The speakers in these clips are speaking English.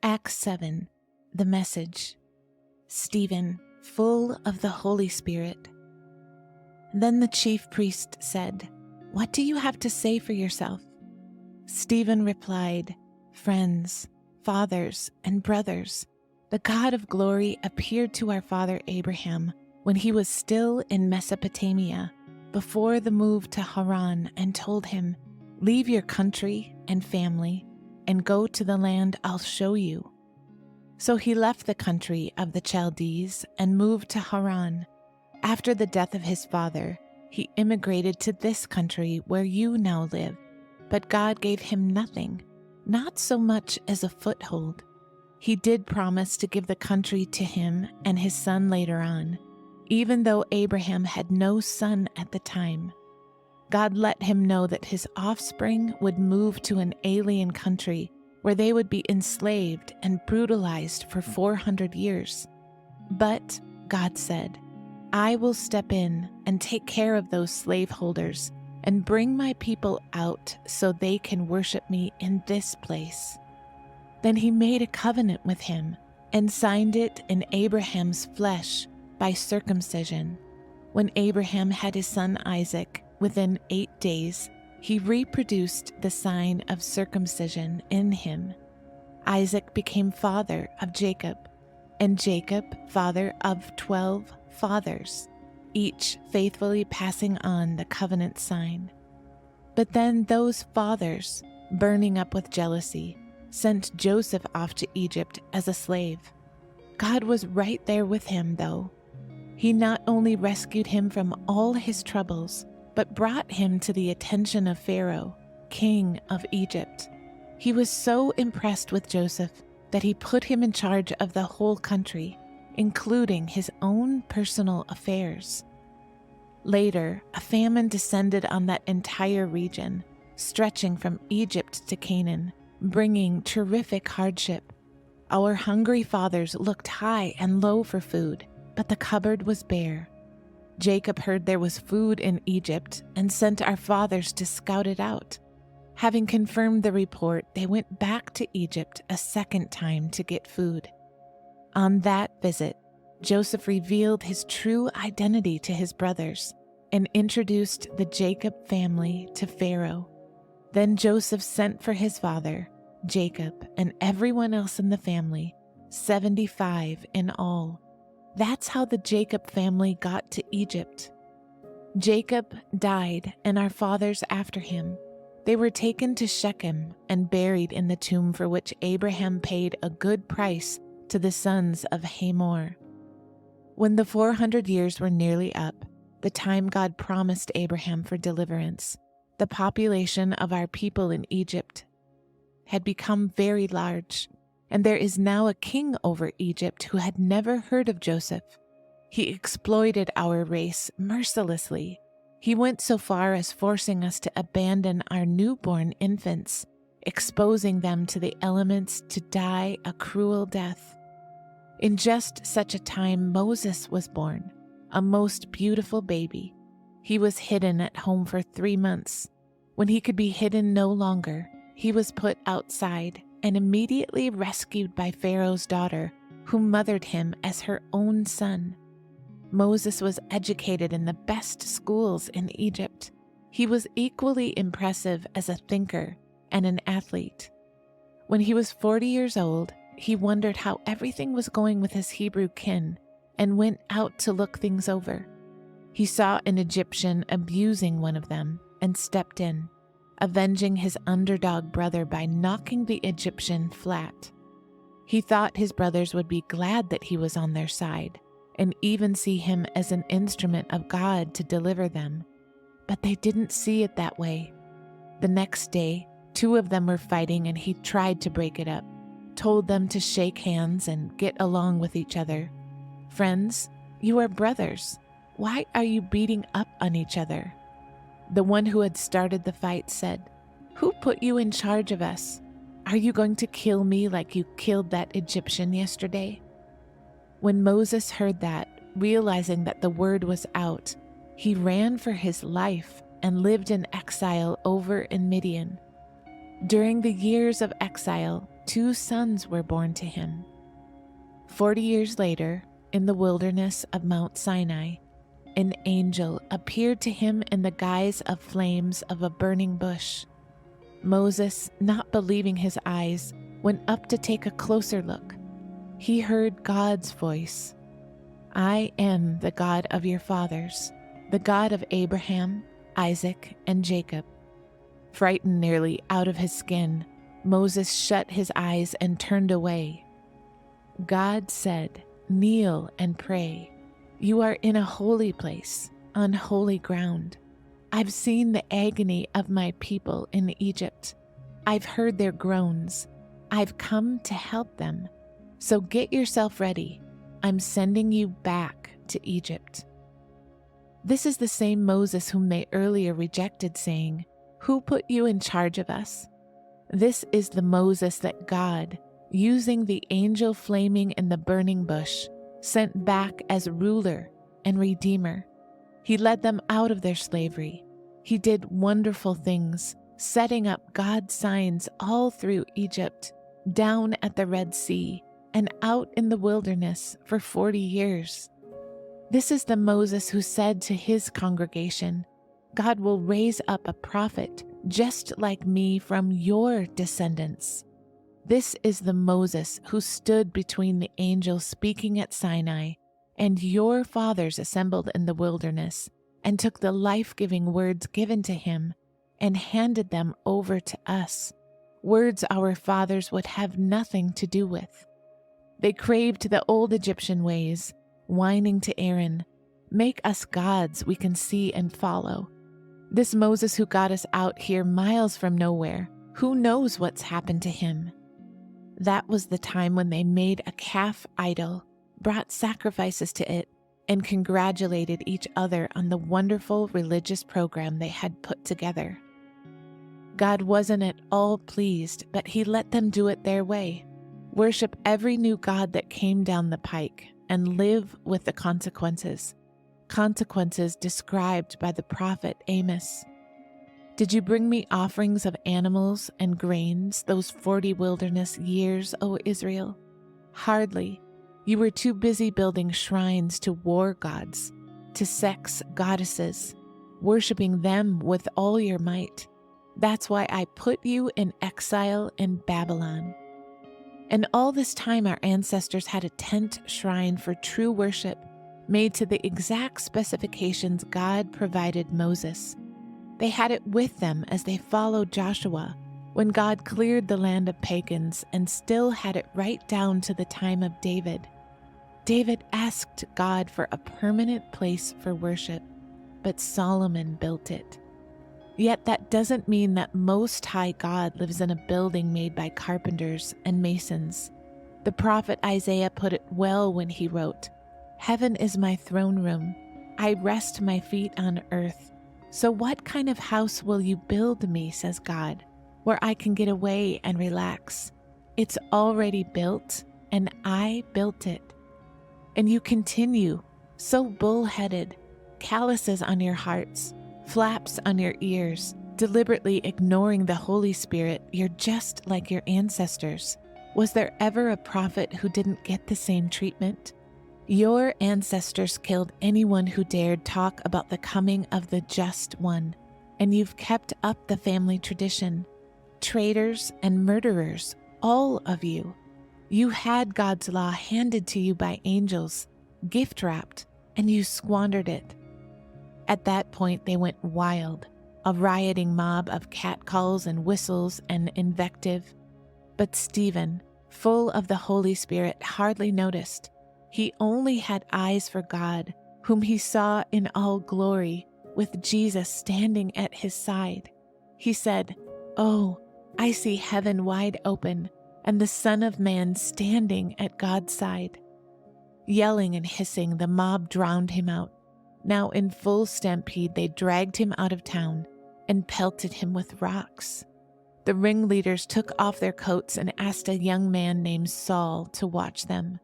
Acts 7. The message. Stephen, full of the Holy Spirit. Then the chief priest said, "What do you have to say for yourself?" Stephen replied, "Friends, fathers, and brothers, the God of glory appeared to our father Abraham when he was still in Mesopotamia, before the move to Haran, and told him, 'Leave your country and family and go to the land I'll show you.' So he left the country of the Chaldees and moved to Haran. After the death of his father, he immigrated to this country where you now live. But God gave him nothing, not so much as a foothold. He did promise to give the country to him and his son later on, even though Abraham had no son at the time. God let him know that his offspring would move to an alien country where they would be enslaved and brutalized for 400 years. But God said, "I will step in and take care of those slaveholders and bring my people out so they can worship me in this place." Then he made a covenant with him and signed it in Abraham's flesh by circumcision. When Abraham had his son Isaac, within 8 days, he reproduced the sign of circumcision in him. Isaac became father of Jacob, and Jacob father of 12 fathers, each faithfully passing on the covenant sign. But then those fathers, burning up with jealousy, sent Joseph off to Egypt as a slave. God was right there with him, though. He not only rescued him from all his troubles, but brought him to the attention of Pharaoh, king of Egypt. He was so impressed with Joseph that he put him in charge of the whole country, including his own personal affairs. Later, a famine descended on that entire region, stretching from Egypt to Canaan, bringing terrific hardship. Our hungry fathers looked high and low for food, but the cupboard was bare. Jacob heard there was food in Egypt and sent our fathers to scout it out. Having confirmed the report, they went back to Egypt a second time to get food. On that visit, Joseph revealed his true identity to his brothers and introduced the Jacob family to Pharaoh. Then Joseph sent for his father, Jacob, and everyone else in the family, 75 in all. That's how the Jacob family got to Egypt. Jacob died, and our fathers after him. They were taken to Shechem and buried in the tomb for which Abraham paid a good price to the sons of Hamor. When the 400 years were nearly up, the time God promised Abraham for deliverance, the population of our people in Egypt had become very large, and there is now a king over Egypt who had never heard of Joseph. He exploited our race mercilessly. He went so far as forcing us to abandon our newborn infants, exposing them to the elements to die a cruel death. In just such a time, Moses was born, a most beautiful baby. He was hidden at home for 3 months. When he could be hidden no longer, he was put outside and immediately rescued by Pharaoh's daughter, who mothered him as her own son. Moses was educated in the best schools in Egypt. He was equally impressive as a thinker and an athlete. When he was 40 years old, he wondered how everything was going with his Hebrew kin and went out to look things over. He saw an Egyptian abusing one of them and stepped in, avenging his underdog brother by knocking the Egyptian flat. He thought his brothers would be glad that he was on their side and even see him as an instrument of God to deliver them. But they didn't see it that way. The next day, 2 of them were fighting and he tried to break it up, told them to shake hands and get along with each other. "Friends, you are brothers. Why are you beating up on each other?" The one who had started the fight said, "Who put you in charge of us? Are you going to kill me like you killed that Egyptian yesterday?" When Moses heard that, realizing that the word was out, he ran for his life and lived in exile over in Midian. During the years of exile, 2 sons were born to him. 40 years later, in the wilderness of Mount Sinai, an angel appeared to him in the guise of flames of a burning bush. Moses, not believing his eyes, went up to take a closer look. He heard God's voice. "I am the God of your fathers, the God of Abraham, Isaac, and Jacob." Frightened nearly out of his skin, Moses shut his eyes and turned away. God said, "Kneel and pray. You are in a holy place, on holy ground. I've seen the agony of my people in Egypt. I've heard their groans. I've come to help them. So get yourself ready. I'm sending you back to Egypt." This is the same Moses whom they earlier rejected, saying, "Who put you in charge of us?" This is the Moses that God, using the angel flaming in the burning bush, sent back as ruler and redeemer. He led them out of their slavery. He did wonderful things, setting up God's signs all through Egypt, down at the Red Sea, and out in the wilderness for 40 years. This is the Moses who said to his congregation, "God will raise up a prophet just like me from your descendants." This is the Moses who stood between the angel speaking at Sinai and your fathers assembled in the wilderness, and took the life-giving words given to him and handed them over to us, words our fathers would have nothing to do with. They craved the old Egyptian ways, whining to Aaron, "Make us gods we can see and follow." This Moses who got us out here miles from nowhere, who knows what's happened to him? That was the time when they made a calf idol, brought sacrifices to it, and congratulated each other on the wonderful religious program they had put together. God wasn't at all pleased, but he let them do it their way. Worship every new god that came down the pike and live with the consequences. Consequences described by the prophet Amos. "Did you bring me offerings of animals and grains those 40 wilderness years, O Israel? Hardly. You were too busy building shrines to war gods, to sex goddesses, worshiping them with all your might. That's why I put you in exile in Babylon." And all this time our ancestors had a tent shrine for true worship, made to the exact specifications God provided Moses. They had it with them as they followed Joshua, when God cleared the land of pagans, and still had it right down to the time of David. David asked God for a permanent place for worship, but Solomon built it. Yet that doesn't mean that Most High God lives in a building made by carpenters and masons. The prophet Isaiah put it well when he wrote, "Heaven is my throne room. I rest my feet on earth. So what kind of house will you build me, says God, where I can get away and relax? It's already built, and I built it." And you continue, so bullheaded, calluses on your hearts, flaps on your ears, deliberately ignoring the Holy Spirit. You're just like your ancestors. Was there ever a prophet who didn't get the same treatment? Your ancestors killed anyone who dared talk about the coming of the Just One, and you've kept up the family tradition. Traitors and murderers, all of you. You had God's law handed to you by angels, gift-wrapped, and you squandered it. At that point, they went wild, a rioting mob of catcalls and whistles and invective. But Stephen, full of the Holy Spirit, hardly noticed. He only had eyes for God, whom he saw in all glory, with Jesus standing at his side. He said, "Oh, I see heaven wide open, and the Son of Man standing at God's side." Yelling and hissing, the mob drowned him out. Now in full stampede, they dragged him out of town and pelted him with rocks. The ringleaders took off their coats and asked a young man named Saul to watch them.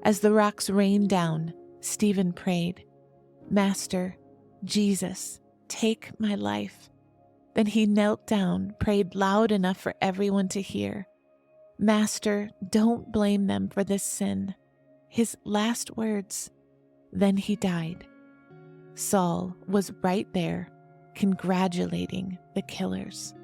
As the rocks rained down, Stephen prayed, "Master, Jesus, take my life." Then he knelt down, prayed loud enough for everyone to hear, Master, don't blame them for this sin. His last words. Then he died. Saul was right there, congratulating the killers.